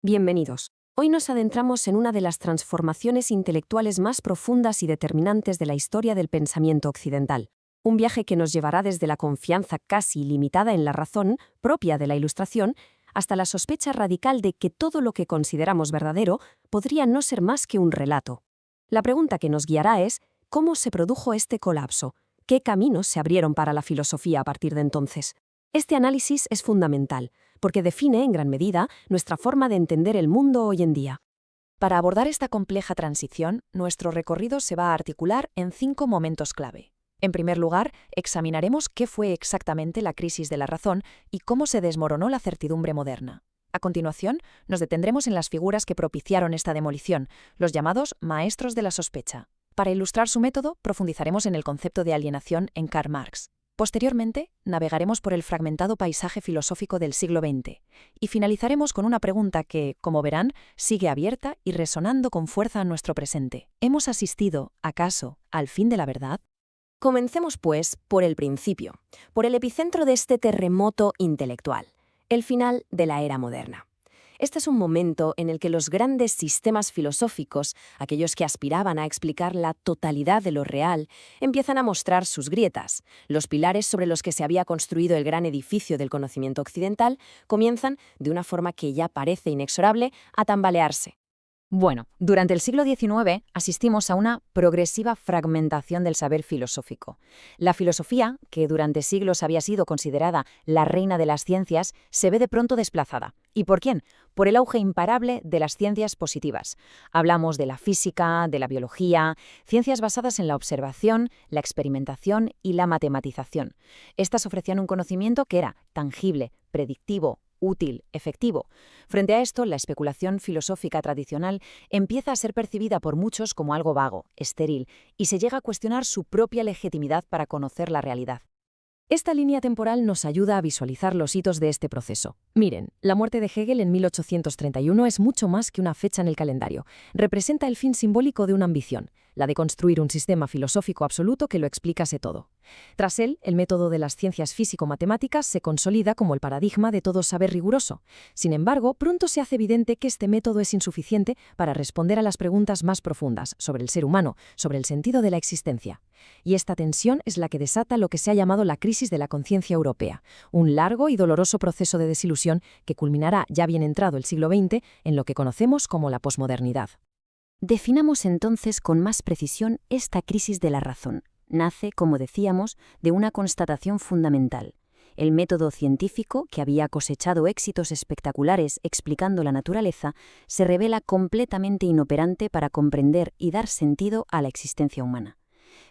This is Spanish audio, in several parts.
Bienvenidos. Hoy nos adentramos en una de las transformaciones intelectuales más profundas y determinantes de la historia del pensamiento occidental. Un viaje que nos llevará desde la confianza casi ilimitada en la razón, propia de la Ilustración, hasta la sospecha radical de que todo lo que consideramos verdadero podría no ser más que un relato. La pregunta que nos guiará es, ¿cómo se produjo este colapso? ¿Qué caminos se abrieron para la filosofía a partir de entonces? Este análisis es fundamental, porque define, en gran medida, nuestra forma de entender el mundo hoy en día. Para abordar esta compleja transición, nuestro recorrido se va a articular en 5 momentos clave. En primer lugar, examinaremos qué fue exactamente la crisis de la razón y cómo se desmoronó la certidumbre moderna. A continuación, nos detendremos en las figuras que propiciaron esta demolición, los llamados maestros de la sospecha. Para ilustrar su método, profundizaremos en el concepto de alienación en Karl Marx. Posteriormente, navegaremos por el fragmentado paisaje filosófico del siglo XX y finalizaremos con una pregunta que, como verán, sigue abierta y resonando con fuerza en nuestro presente. ¿Hemos asistido, acaso, al fin de la verdad? Comencemos, pues, por el principio, por el epicentro de este terremoto intelectual, el final de la era moderna. Este es un momento en el que los grandes sistemas filosóficos, aquellos que aspiraban a explicar la totalidad de lo real, empiezan a mostrar sus grietas. Los pilares sobre los que se había construido el gran edificio del conocimiento occidental comienzan, de una forma que ya parece inexorable, a tambalearse. Bueno, durante el siglo XIX asistimos a una progresiva fragmentación del saber filosófico. La filosofía, que durante siglos había sido considerada la reina de las ciencias, se ve de pronto desplazada. ¿Y por quién? Por el auge imparable de las ciencias positivas. Hablamos de la física, de la biología, ciencias basadas en la observación, la experimentación y la matematización. Estas ofrecían un conocimiento que era tangible, predictivo, útil, efectivo. Frente a esto, la especulación filosófica tradicional empieza a ser percibida por muchos como algo vago, estéril, y se llega a cuestionar su propia legitimidad para conocer la realidad. Esta línea temporal nos ayuda a visualizar los hitos de este proceso. Miren, la muerte de Hegel en 1831 es mucho más que una fecha en el calendario. Representa el fin simbólico de una ambición, la de construir un sistema filosófico absoluto que lo explicase todo. Tras él, el método de las ciencias físico-matemáticas se consolida como el paradigma de todo saber riguroso. Sin embargo, pronto se hace evidente que este método es insuficiente para responder a las preguntas más profundas sobre el ser humano, sobre el sentido de la existencia. Y esta tensión es la que desata lo que se ha llamado la crisis de la conciencia europea, un largo y doloroso proceso de desilusión que culminará ya bien entrado el siglo XX en lo que conocemos como la posmodernidad. Definamos entonces con más precisión esta crisis de la razón. Nace, como decíamos, de una constatación fundamental. El método científico, que había cosechado éxitos espectaculares explicando la naturaleza, se revela completamente inoperante para comprender y dar sentido a la existencia humana.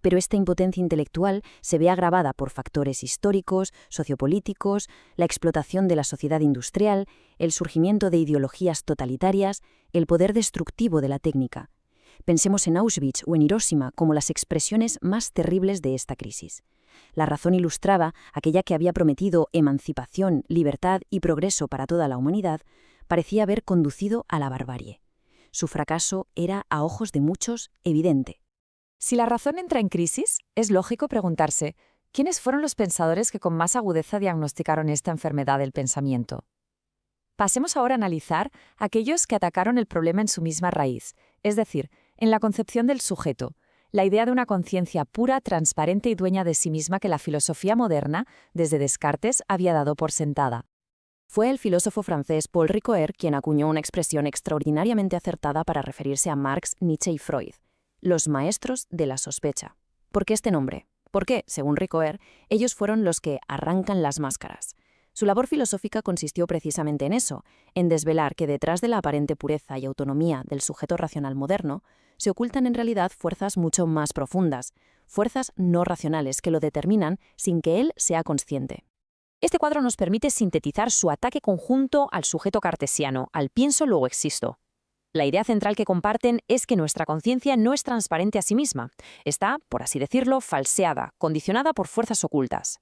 Pero esta impotencia intelectual se ve agravada por factores históricos, sociopolíticos, la explotación de la sociedad industrial, el surgimiento de ideologías totalitarias, el poder destructivo de la técnica. Pensemos en Auschwitz o en Hiroshima como las expresiones más terribles de esta crisis. La razón ilustrada, aquella que había prometido emancipación, libertad y progreso para toda la humanidad, parecía haber conducido a la barbarie. Su fracaso era, a ojos de muchos, evidente. Si la razón entra en crisis, es lógico preguntarse, ¿quiénes fueron los pensadores que con más agudeza diagnosticaron esta enfermedad del pensamiento? Pasemos ahora a analizar aquellos que atacaron el problema en su misma raíz, es decir, en la concepción del sujeto, la idea de una conciencia pura, transparente y dueña de sí misma que la filosofía moderna, desde Descartes, había dado por sentada. Fue el filósofo francés Paul Ricoeur quien acuñó una expresión extraordinariamente acertada para referirse a Marx, Nietzsche y Freud: los maestros de la sospecha. ¿Por qué este nombre? Porque, según Ricoeur, ellos fueron los que arrancan las máscaras. Su labor filosófica consistió precisamente en eso, en desvelar que detrás de la aparente pureza y autonomía del sujeto racional moderno, se ocultan en realidad fuerzas mucho más profundas, fuerzas no racionales que lo determinan sin que él sea consciente. Este cuadro nos permite sintetizar su ataque conjunto al sujeto cartesiano, al pienso luego existo. La idea central que comparten es que nuestra conciencia no es transparente a sí misma. Está, por así decirlo, falseada, condicionada por fuerzas ocultas.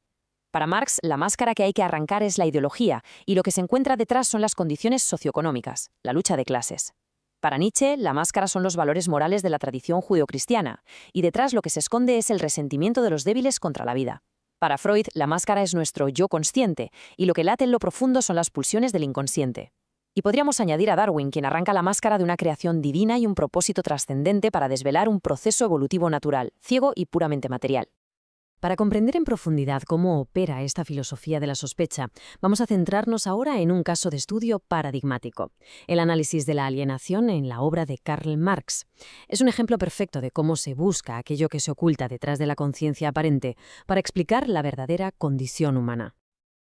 Para Marx, la máscara que hay que arrancar es la ideología, y lo que se encuentra detrás son las condiciones socioeconómicas, la lucha de clases. Para Nietzsche, la máscara son los valores morales de la tradición judeocristiana, y detrás lo que se esconde es el resentimiento de los débiles contra la vida. Para Freud, la máscara es nuestro yo consciente, y lo que late en lo profundo son las pulsiones del inconsciente. Y podríamos añadir a Darwin, quien arranca la máscara de una creación divina y un propósito trascendente para desvelar un proceso evolutivo natural, ciego y puramente material. Para comprender en profundidad cómo opera esta filosofía de la sospecha, vamos a centrarnos ahora en un caso de estudio paradigmático, el análisis de la alienación en la obra de Karl Marx. Es un ejemplo perfecto de cómo se busca aquello que se oculta detrás de la conciencia aparente para explicar la verdadera condición humana.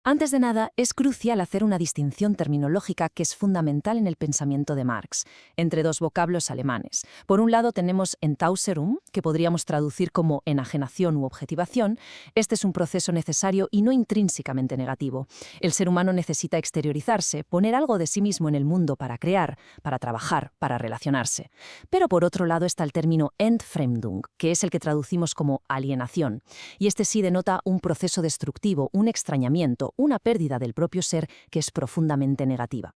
Antes de nada, es crucial hacer una distinción terminológica que es fundamental en el pensamiento de Marx, entre dos vocablos alemanes. Por un lado tenemos Entäußerung, que podríamos traducir como enajenación u objetivación. Este es un proceso necesario y no intrínsecamente negativo. El ser humano necesita exteriorizarse, poner algo de sí mismo en el mundo para crear, para trabajar, para relacionarse. Pero por otro lado está el término Entfremdung, que es el que traducimos como alienación. Y este sí denota un proceso destructivo, un extrañamiento, una pérdida del propio ser que es profundamente negativa.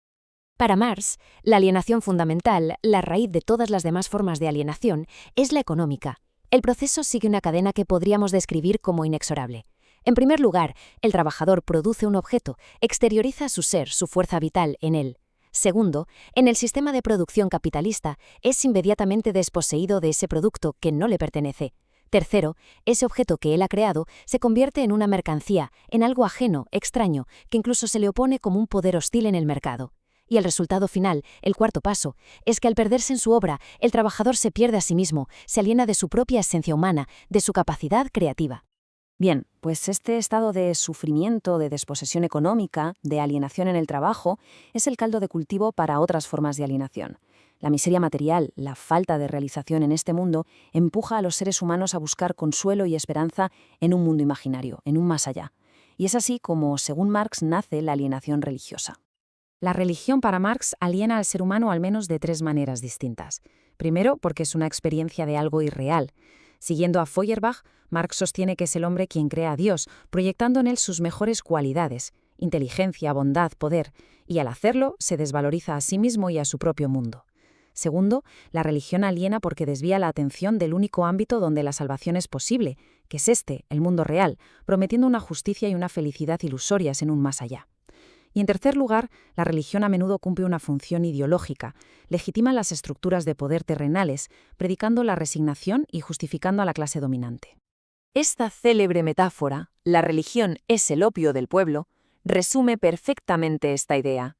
Para Marx, la alienación fundamental, la raíz de todas las demás formas de alienación, es la económica. El proceso sigue una cadena que podríamos describir como inexorable. En primer lugar, el trabajador produce un objeto, exterioriza su ser, su fuerza vital en él. Segundo, en el sistema de producción capitalista, es inmediatamente desposeído de ese producto que no le pertenece. Tercero, ese objeto que él ha creado se convierte en una mercancía, en algo ajeno, extraño, que incluso se le opone como un poder hostil en el mercado. Y el resultado final, el cuarto paso, es que al perderse en su obra, el trabajador se pierde a sí mismo, se aliena de su propia esencia humana, de su capacidad creativa. Bien, pues este estado de sufrimiento, de desposesión económica, de alienación en el trabajo, es el caldo de cultivo para otras formas de alienación. La miseria material, la falta de realización en este mundo, empuja a los seres humanos a buscar consuelo y esperanza en un mundo imaginario, en un más allá. Y es así como, según Marx, nace la alienación religiosa. La religión para Marx aliena al ser humano al menos de tres maneras distintas. Primero, porque es una experiencia de algo irreal. Siguiendo a Feuerbach, Marx sostiene que es el hombre quien crea a Dios, proyectando en él sus mejores cualidades, inteligencia, bondad, poder, y al hacerlo se desvaloriza a sí mismo y a su propio mundo. Segundo, la religión aliena porque desvía la atención del único ámbito donde la salvación es posible, que es este, el mundo real, prometiendo una justicia y una felicidad ilusorias en un más allá. Y en tercer lugar, la religión a menudo cumple una función ideológica, legitima las estructuras de poder terrenales, predicando la resignación y justificando a la clase dominante. Esta célebre metáfora, la religión es el opio del pueblo, resume perfectamente esta idea.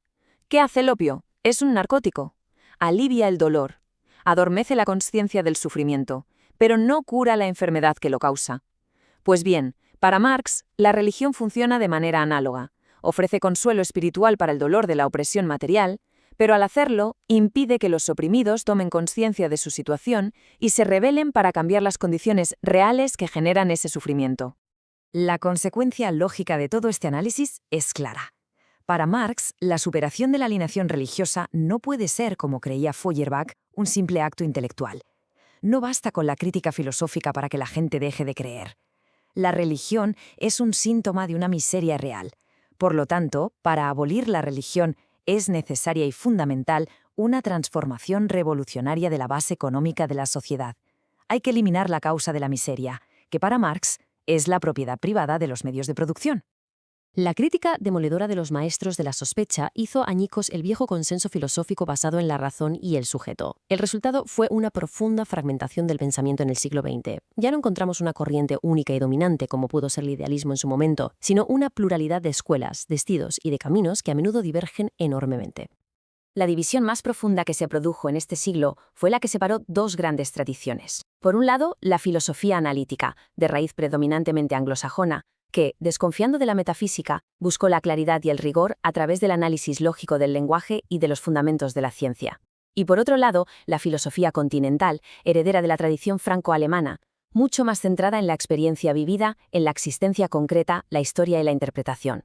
¿Qué hace el opio? Es un narcótico. Alivia el dolor, adormece la consciencia del sufrimiento, pero no cura la enfermedad que lo causa. Pues bien, para Marx, la religión funciona de manera análoga. Ofrece consuelo espiritual para el dolor de la opresión material, pero al hacerlo, impide que los oprimidos tomen conciencia de su situación y se rebelen para cambiar las condiciones reales que generan ese sufrimiento. La consecuencia lógica de todo este análisis es clara. Para Marx, la superación de la alienación religiosa no puede ser, como creía Feuerbach, un simple acto intelectual. No basta con la crítica filosófica para que la gente deje de creer. La religión es un síntoma de una miseria real. Por lo tanto, para abolir la religión es necesaria y fundamental una transformación revolucionaria de la base económica de la sociedad. Hay que eliminar la causa de la miseria, que para Marx es la propiedad privada de los medios de producción. La crítica demoledora de los maestros de la sospecha hizo añicos el viejo consenso filosófico basado en la razón y el sujeto. El resultado fue una profunda fragmentación del pensamiento en el siglo XX. Ya no encontramos una corriente única y dominante como pudo ser el idealismo en su momento, sino una pluralidad de escuelas, de estilos y de caminos que a menudo divergen enormemente. La división más profunda que se produjo en este siglo fue la que separó dos grandes tradiciones. Por un lado, la filosofía analítica, de raíz predominantemente anglosajona, que, desconfiando de la metafísica, buscó la claridad y el rigor a través del análisis lógico del lenguaje y de los fundamentos de la ciencia. Y por otro lado, la filosofía continental, heredera de la tradición franco-alemana, mucho más centrada en la experiencia vivida, en la existencia concreta, la historia y la interpretación.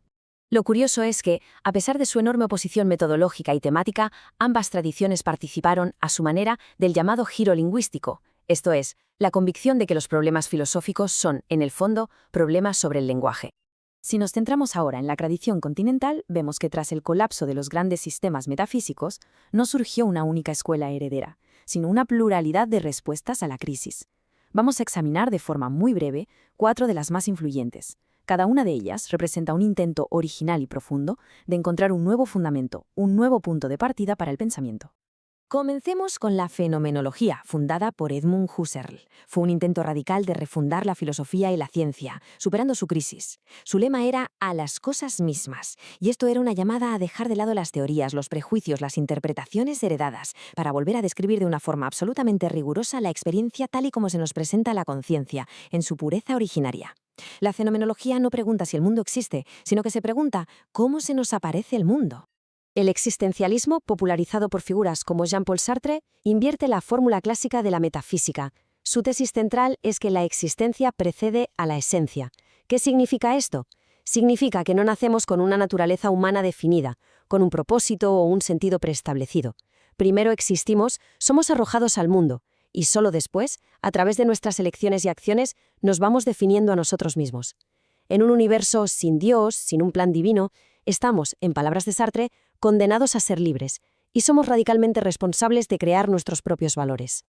Lo curioso es que, a pesar de su enorme oposición metodológica y temática, ambas tradiciones participaron, a su manera, del llamado giro lingüístico, esto es, la convicción de que los problemas filosóficos son, en el fondo, problemas sobre el lenguaje. Si nos centramos ahora en la tradición continental, vemos que tras el colapso de los grandes sistemas metafísicos, no surgió una única escuela heredera, sino una pluralidad de respuestas a la crisis. Vamos a examinar de forma muy breve 4 de las más influyentes: Cada una de ellas representa un intento original y profundo de encontrar un nuevo fundamento, un nuevo punto de partida para el pensamiento. Comencemos con la fenomenología, fundada por Edmund Husserl. Fue un intento radical de refundar la filosofía y la ciencia, superando su crisis. Su lema era «a las cosas mismas», y esto era una llamada a dejar de lado las teorías, los prejuicios, las interpretaciones heredadas, para volver a describir de una forma absolutamente rigurosa la experiencia tal y como se nos presenta la conciencia, en su pureza originaria. La fenomenología no pregunta si el mundo existe, sino que se pregunta ¿cómo se nos aparece el mundo? El existencialismo, popularizado por figuras como Jean-Paul Sartre, invierte la fórmula clásica de la metafísica. Su tesis central es que la existencia precede a la esencia. ¿Qué significa esto? Significa que no nacemos con una naturaleza humana definida, con un propósito o un sentido preestablecido. Primero existimos, somos arrojados al mundo, y solo después, a través de nuestras elecciones y acciones, nos vamos definiendo a nosotros mismos. En un universo sin Dios, sin un plan divino, estamos, en palabras de Sartre, condenados a ser libres, y somos radicalmente responsables de crear nuestros propios valores.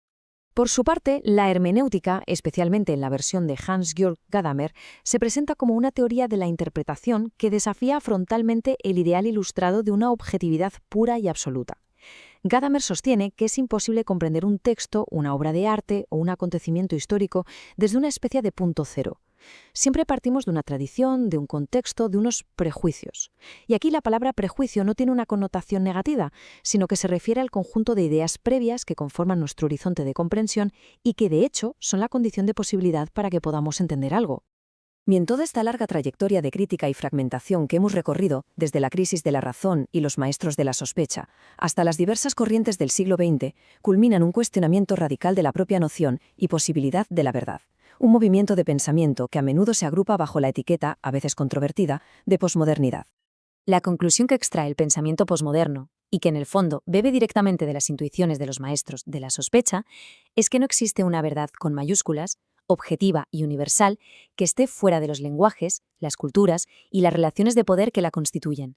Por su parte, la hermenéutica, especialmente en la versión de Hans-Georg Gadamer, se presenta como una teoría de la interpretación que desafía frontalmente el ideal ilustrado de una objetividad pura y absoluta. Gadamer sostiene que es imposible comprender un texto, una obra de arte o un acontecimiento histórico desde una especie de punto cero. Siempre partimos de una tradición, de un contexto, de unos prejuicios. Y aquí la palabra prejuicio no tiene una connotación negativa, sino que se refiere al conjunto de ideas previas que conforman nuestro horizonte de comprensión y que, de hecho, son la condición de posibilidad para que podamos entender algo. Y en toda esta larga trayectoria de crítica y fragmentación que hemos recorrido, desde la crisis de la razón y los maestros de la sospecha, hasta las diversas corrientes del siglo XX, culminan un cuestionamiento radical de la propia noción y posibilidad de la verdad. Un movimiento de pensamiento que a menudo se agrupa bajo la etiqueta, a veces controvertida, de posmodernidad. La conclusión que extrae el pensamiento posmoderno, y que en el fondo bebe directamente de las intuiciones de los maestros de la sospecha, es que no existe una verdad con mayúsculas, objetiva y universal, que esté fuera de los lenguajes, las culturas y las relaciones de poder que la constituyen.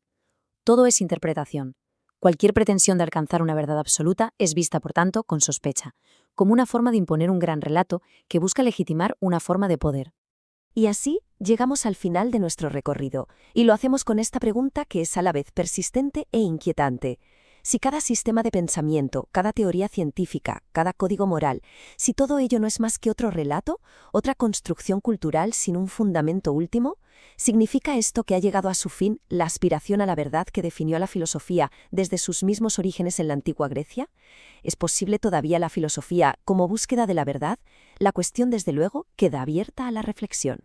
Todo es interpretación. Cualquier pretensión de alcanzar una verdad absoluta es vista, por tanto, con sospecha, como una forma de imponer un gran relato que busca legitimar una forma de poder. Y así llegamos al final de nuestro recorrido, y lo hacemos con esta pregunta que es a la vez persistente e inquietante. Si cada sistema de pensamiento, cada teoría científica, cada código moral, si todo ello no es más que otro relato, otra construcción cultural sin un fundamento último, ¿significa esto que ha llegado a su fin la aspiración a la verdad que definió a la filosofía desde sus mismos orígenes en la antigua Grecia? ¿Es posible todavía la filosofía como búsqueda de la verdad? La cuestión, desde luego, queda abierta a la reflexión.